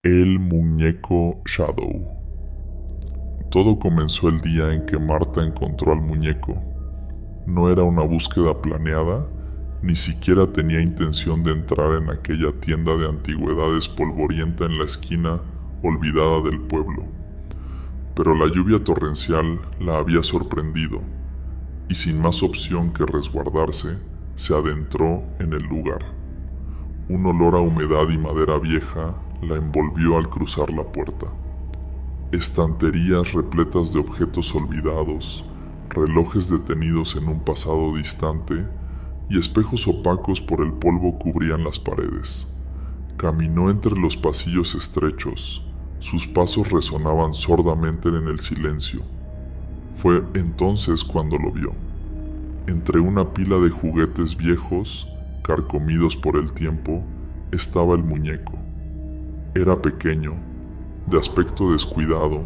El muñeco Shadow. Todo comenzó el día en que Marta encontró al muñeco. No era una búsqueda planeada, ni siquiera tenía intención de entrar en aquella tienda de antigüedades polvorienta en la esquina olvidada del pueblo. Pero la lluvia torrencial la había sorprendido, y sin más opción que resguardarse, se adentró en el lugar. Un olor a humedad y madera vieja la envolvió al cruzar la puerta. Estanterías repletas de objetos olvidados, relojes detenidos en un pasado distante y espejos opacos por el polvo cubrían las paredes. Caminó entre los pasillos estrechos, sus pasos resonaban sordamente en el silencio. Fue entonces cuando lo vio. Entre una pila de juguetes viejos, carcomidos por el tiempo, estaba el muñeco. Era pequeño, de aspecto descuidado,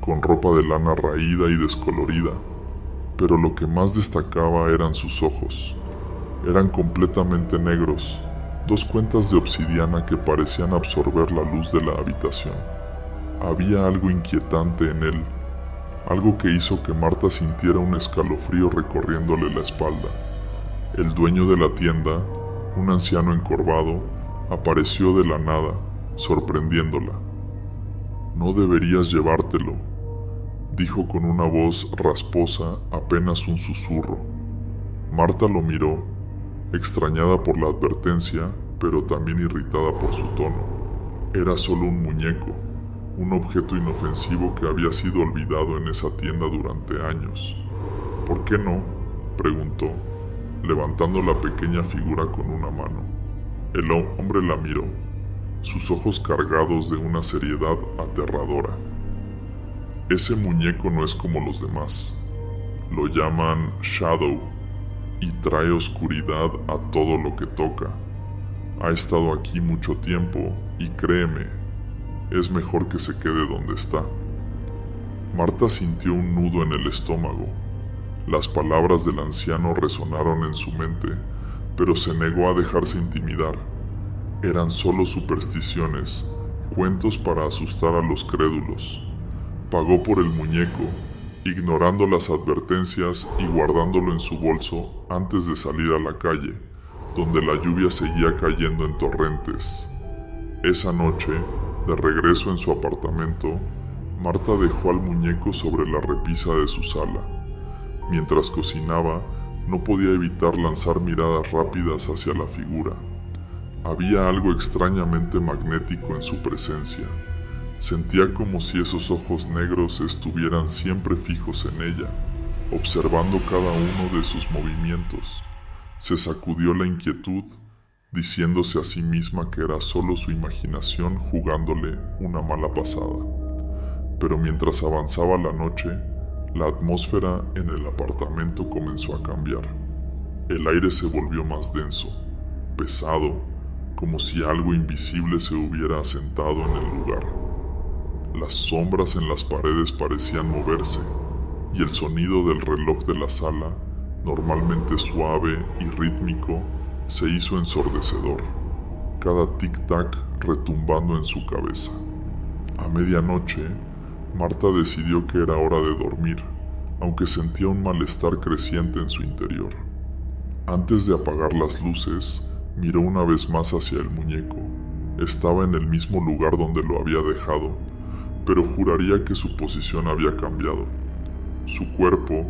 con ropa de lana raída y descolorida, pero lo que más destacaba eran sus ojos. Eran completamente negros, dos cuentas de obsidiana que parecían absorber la luz de la habitación. Había algo inquietante en él, algo que hizo que Marta sintiera un escalofrío recorriéndole la espalda. El dueño de la tienda, un anciano encorvado, apareció de la nada, sorprendiéndola. «No deberías llevártelo», dijo con una voz rasposa, apenas un susurro. Marta lo miró, extrañada por la advertencia, pero también irritada por su tono. Era solo un muñeco, un objeto inofensivo que había sido olvidado en esa tienda durante años. «¿Por qué no?», preguntó, levantando la pequeña figura con una mano. El hombre la miró, sus ojos cargados de una seriedad aterradora. «Ese muñeco no es como los demás. Lo llaman Shadow y trae oscuridad a todo lo que toca. Ha estado aquí mucho tiempo y créeme, es mejor que se quede donde está». Marta sintió un nudo en el estómago. Las palabras del anciano resonaron en su mente, pero se negó a dejarse intimidar. Eran solo supersticiones, cuentos para asustar a los crédulos. Pagó por el muñeco, ignorando las advertencias y guardándolo en su bolso antes de salir a la calle, donde la lluvia seguía cayendo en torrentes. Esa noche, de regreso en su apartamento, Marta dejó al muñeco sobre la repisa de su sala. Mientras cocinaba, no podía evitar lanzar miradas rápidas hacia la figura. Había algo extrañamente magnético en su presencia. Sentía como si esos ojos negros estuvieran siempre fijos en ella, observando cada uno de sus movimientos. Se sacudió la inquietud, diciéndose a sí misma que era solo su imaginación jugándole una mala pasada. Pero mientras avanzaba la noche, la atmósfera en el apartamento comenzó a cambiar. El aire se volvió más denso, pesado, como si algo invisible se hubiera asentado en el lugar. Las sombras en las paredes parecían moverse, y el sonido del reloj de la sala, normalmente suave y rítmico, se hizo ensordecedor, cada tic-tac retumbando en su cabeza. A medianoche, Marta decidió que era hora de dormir, aunque sentía un malestar creciente en su interior. Antes de apagar las luces, miró una vez más hacia el muñeco. Estaba en el mismo lugar donde lo había dejado, pero juraría que su posición había cambiado. Su cuerpo,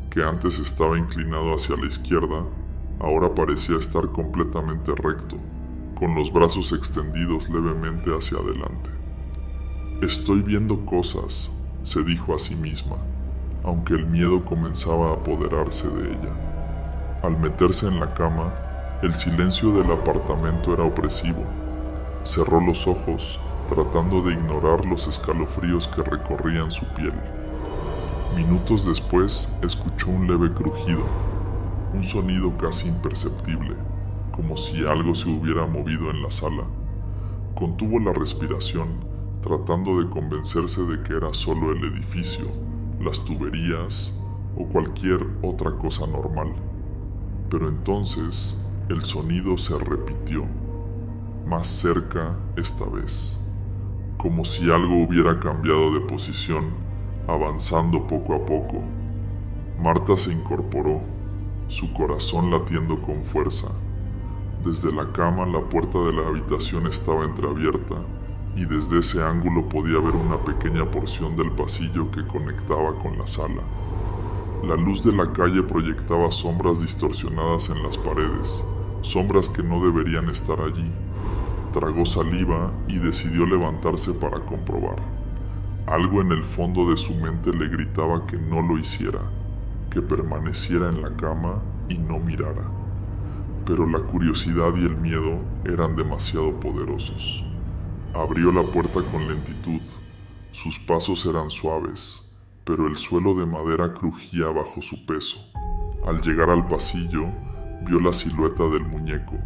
que antes estaba inclinado hacia la izquierda, ahora parecía estar completamente recto, con los brazos extendidos levemente hacia adelante. «Estoy viendo cosas», se dijo a sí misma, aunque el miedo comenzaba a apoderarse de ella. Al meterse en la cama, el silencio del apartamento era opresivo. Cerró los ojos, tratando de ignorar los escalofríos que recorrían su piel. Minutos después, escuchó un leve crujido, un sonido casi imperceptible, como si algo se hubiera movido en la sala. Contuvo la respiración, tratando de convencerse de que era solo el edificio, las tuberías o cualquier otra cosa normal. Pero entonces, el sonido se repitió, más cerca esta vez. como si algo hubiera cambiado de posición, avanzando poco a poco. Marta se incorporó, su corazón latiendo con fuerza. Desde la cama la puerta de la habitación estaba entreabierta y desde ese ángulo podía ver una pequeña porción del pasillo que conectaba con la sala. La luz de la calle proyectaba sombras distorsionadas en las paredes, sombras que no deberían estar allí. Tragó saliva y decidió levantarse para comprobar. Algo en el fondo de su mente le gritaba que no lo hiciera, que permaneciera en la cama y no mirara. Pero la curiosidad y el miedo eran demasiado poderosos. Abrió la puerta con lentitud. Sus pasos eran suaves, pero el suelo de madera crujía bajo su peso. Al llegar al pasillo, vio la silueta del muñeco.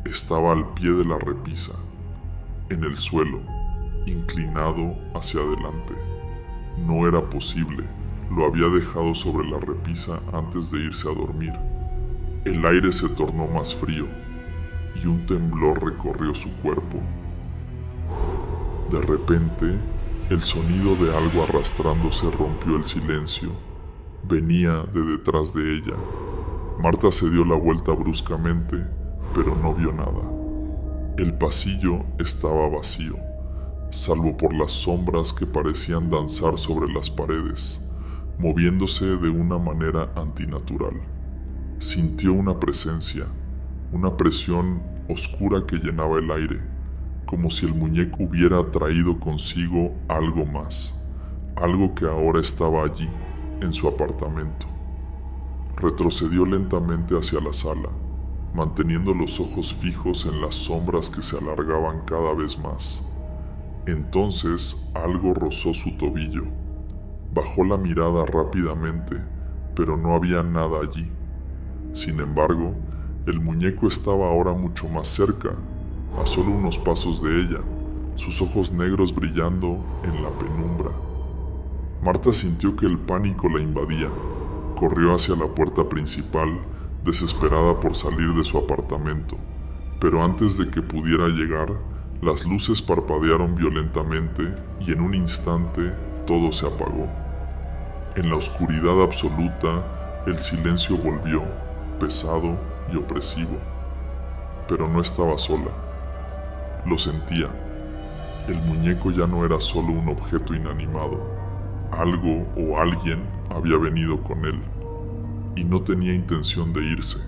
Estaba al pie de la repisa, en el suelo, inclinado hacia adelante. No era posible, lo había dejado sobre la repisa antes de irse a dormir. El aire se tornó más frío y un temblor recorrió su cuerpo. De repente, el sonido de algo arrastrándose rompió el silencio. Venía de detrás de ella. Marta se dio la vuelta bruscamente, pero no vio nada. El pasillo estaba vacío, salvo por las sombras que parecían danzar sobre las paredes, moviéndose de una manera antinatural. Sintió una presencia, una presión oscura que llenaba el aire, como si el muñeco hubiera traído consigo algo más, algo que ahora estaba allí, en su apartamento. Retrocedió lentamente hacia la sala, manteniendo los ojos fijos en las sombras que se alargaban cada vez más. Entonces algo rozó su tobillo. Bajó la mirada rápidamente, pero no había nada allí. Sin embargo, el muñeco estaba ahora mucho más cerca, a solo unos pasos de ella, sus ojos negros brillando en la penumbra. Marta sintió que el pánico la invadía. Corrió hacia la puerta principal, desesperada por salir de su apartamento, pero antes de que pudiera llegar, las luces parpadearon violentamente y en un instante todo se apagó. En la oscuridad absoluta, el silencio volvió, pesado y opresivo. Pero no estaba sola. Lo sentía. El muñeco ya no era solo un objeto inanimado. Algo o alguien había venido con él, y no tenía intención de irse.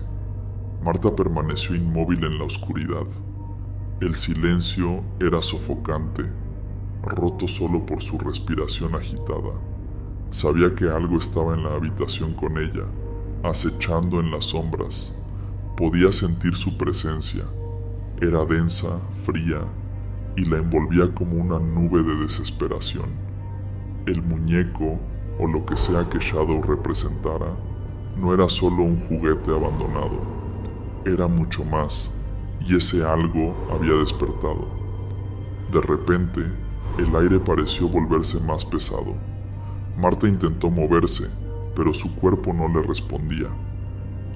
Marta permaneció inmóvil en la oscuridad. El silencio era sofocante, roto solo por su respiración agitada. Sabía que algo estaba en la habitación con ella, acechando en las sombras. Podía sentir su presencia. Era densa, fría, y la envolvía como una nube de desesperación. El muñeco, o lo que sea que Shadow representara, no era solo un juguete abandonado. Era mucho más, y ese algo había despertado. De repente, el aire pareció volverse más pesado. Marta intentó moverse, pero su cuerpo no le respondía.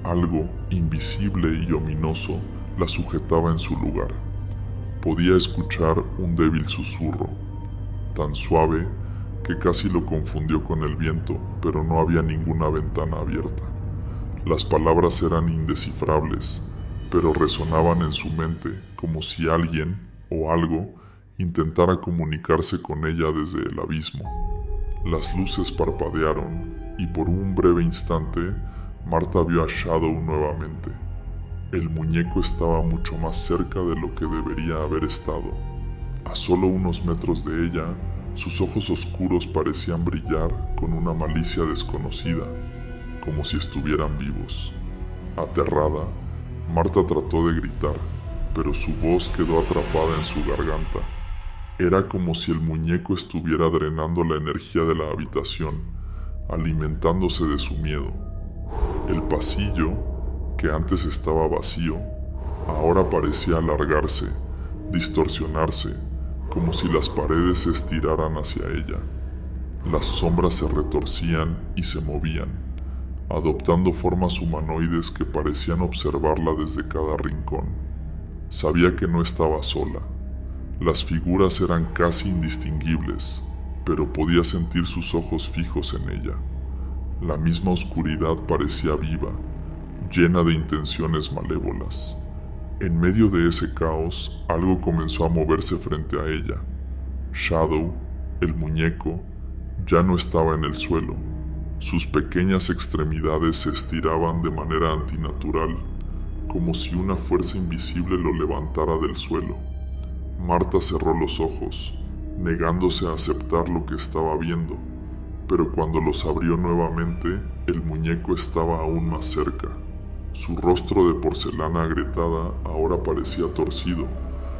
Algo invisible y ominoso la sujetaba en su lugar. Podía escuchar un débil susurro, tan suave que casi lo confundió con el viento, pero no había ninguna ventana abierta. Las palabras eran indescifrables, pero resonaban en su mente como si alguien o algo intentara comunicarse con ella desde el abismo. Las luces parpadearon y por un breve instante Marta vio a Shadow nuevamente. El muñeco estaba mucho más cerca de lo que debería haber estado. A solo unos metros de ella, sus ojos oscuros parecían brillar con una malicia desconocida, como si estuvieran vivos. Aterrada, Marta trató de gritar, pero su voz quedó atrapada en su garganta. Era como si el muñeco estuviera drenando la energía de la habitación, alimentándose de su miedo. El pasillo, que antes estaba vacío, ahora parecía alargarse, distorsionarse, como si las paredes se estiraran hacia ella. Las sombras se retorcían y se movían, adoptando formas humanoides que parecían observarla desde cada rincón. Sabía que no estaba sola. Las figuras eran casi indistinguibles, pero podía sentir sus ojos fijos en ella. La misma oscuridad parecía viva, llena de intenciones malévolas. En medio de ese caos, algo comenzó a moverse frente a ella. Shadow, el muñeco, ya no estaba en el suelo. Sus pequeñas extremidades se estiraban de manera antinatural, como si una fuerza invisible lo levantara del suelo. Marta cerró los ojos, negándose a aceptar lo que estaba viendo, pero cuando los abrió nuevamente, el muñeco estaba aún más cerca. Su rostro de porcelana agrietada ahora parecía torcido.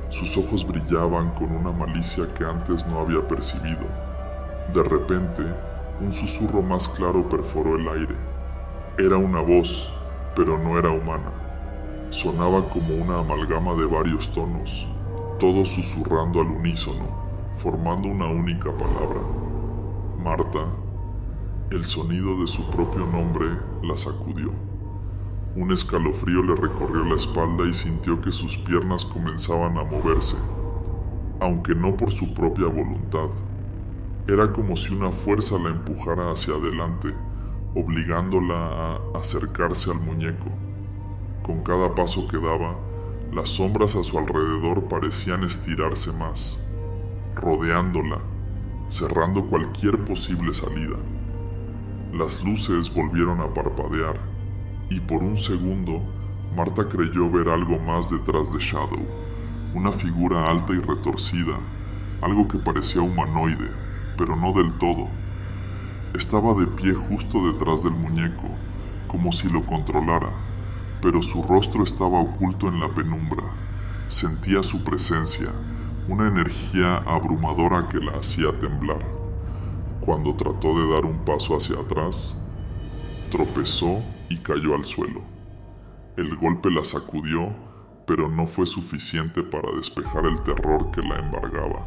Sus ojos brillaban con una malicia que antes no había percibido. De repente, un susurro más claro perforó el aire. Era una voz, pero no era humana. Sonaba como una amalgama de varios tonos, todos susurrando al unísono, formando una única palabra. Marta. El sonido de su propio nombre la sacudió. Un escalofrío le recorrió la espalda y sintió que sus piernas comenzaban a moverse, aunque no por su propia voluntad. Era como si una fuerza la empujara hacia adelante, obligándola a acercarse al muñeco. Con cada paso que daba, las sombras a su alrededor parecían estirarse más, rodeándola, cerrando cualquier posible salida. Las luces volvieron a parpadear, y por un segundo, Marta creyó ver algo más detrás de Shadow, una figura alta y retorcida, algo que parecía humanoide, pero no del todo. Estaba de pie justo detrás del muñeco, como si lo controlara, pero su rostro estaba oculto en la penumbra. Sentía su presencia, una energía abrumadora que la hacía temblar. Cuando trató de dar un paso hacia atrás, tropezó y cayó al suelo. El golpe la sacudió, pero no fue suficiente para despejar el terror que la embargaba.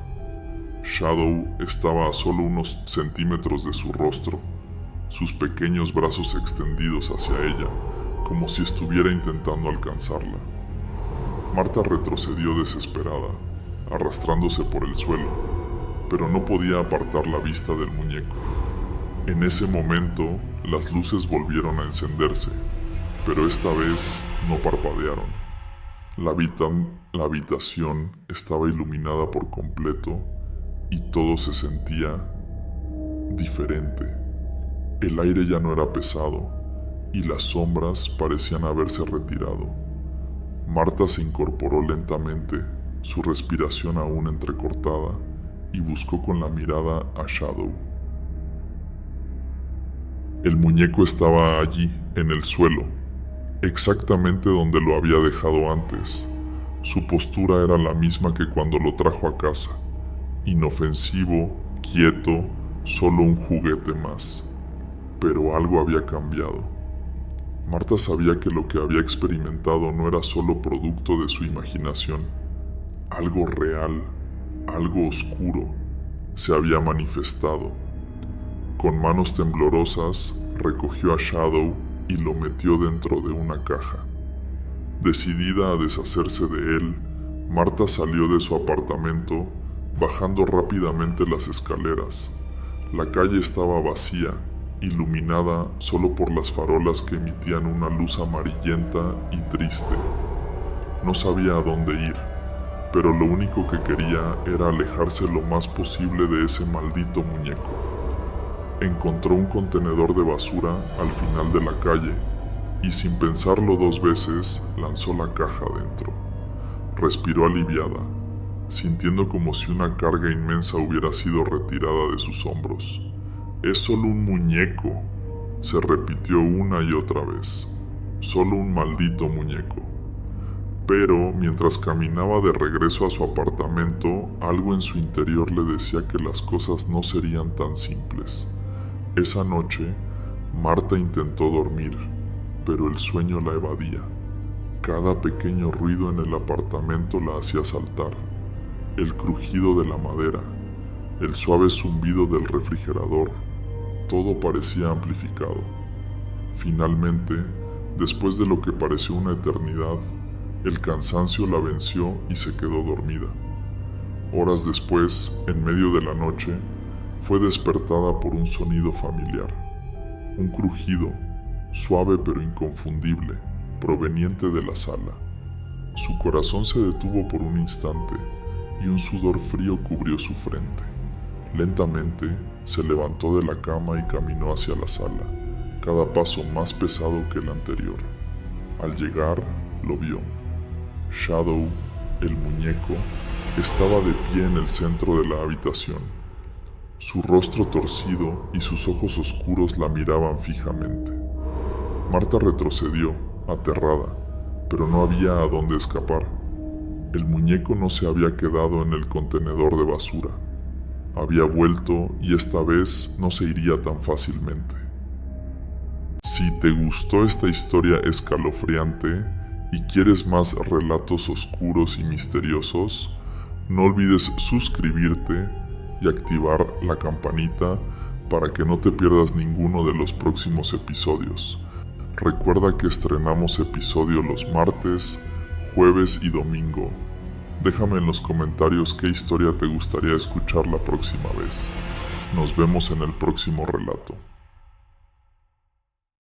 Shadow estaba a solo unos centímetros de su rostro, sus pequeños brazos extendidos hacia ella, como si estuviera intentando alcanzarla. Marta retrocedió desesperada, arrastrándose por el suelo, pero no podía apartar la vista del muñeco. En ese momento, las luces volvieron a encenderse, pero esta vez no parpadearon. La habitación estaba iluminada por completo y todo se sentía diferente. El aire ya no era pesado y las sombras parecían haberse retirado. Marta se incorporó lentamente, su respiración aún entrecortada, y buscó con la mirada a Shadow. El muñeco estaba allí, en el suelo, exactamente donde lo había dejado antes. Su postura era la misma que cuando lo trajo a casa, inofensivo, quieto, solo un juguete más. Pero algo había cambiado. Marta sabía que lo que había experimentado no era solo producto de su imaginación. Algo real, algo oscuro, se había manifestado. Con manos temblorosas, recogió a Shadow y lo metió dentro de una caja. Decidida a deshacerse de él, Marta salió de su apartamento, bajando rápidamente las escaleras. La calle estaba vacía, iluminada solo por las farolas que emitían una luz amarillenta y triste. No sabía a dónde ir, pero lo único que quería era alejarse lo más posible de ese maldito muñeco. Encontró un contenedor de basura al final de la calle y sin pensarlo dos veces lanzó la caja dentro. Respiró aliviada, sintiendo como si una carga inmensa hubiera sido retirada de sus hombros. «Es solo un muñeco», se repitió una y otra vez. «Solo un maldito muñeco». Pero mientras caminaba de regreso a su apartamento, algo en su interior le decía que las cosas no serían tan simples. Esa noche, Marta intentó dormir, pero el sueño la evadía. Cada pequeño ruido en el apartamento la hacía saltar. El crujido de la madera, el suave zumbido del refrigerador, todo parecía amplificado. Finalmente, después de lo que pareció una eternidad, el cansancio la venció y se quedó dormida. Horas después, en medio de la noche, fue despertada por un sonido familiar. Un crujido, suave pero inconfundible, proveniente de la sala. Su corazón se detuvo por un instante y un sudor frío cubrió su frente. Lentamente, se levantó de la cama y caminó hacia la sala, cada paso más pesado que el anterior. Al llegar, lo vio. Shadow, el muñeco, estaba de pie en el centro de la habitación. Su rostro torcido y sus ojos oscuros la miraban fijamente. Marta retrocedió, aterrada, pero no había a dónde escapar. El muñeco no se había quedado en el contenedor de basura. Había vuelto y esta vez no se iría tan fácilmente. Si te gustó esta historia escalofriante y quieres más relatos oscuros y misteriosos, no olvides suscribirte y activar la campanita para que no te pierdas ninguno de los próximos episodios. Recuerda que estrenamos episodio los martes, jueves y domingo. Déjame en los comentarios qué historia te gustaría escuchar la próxima vez. Nos vemos en el próximo relato.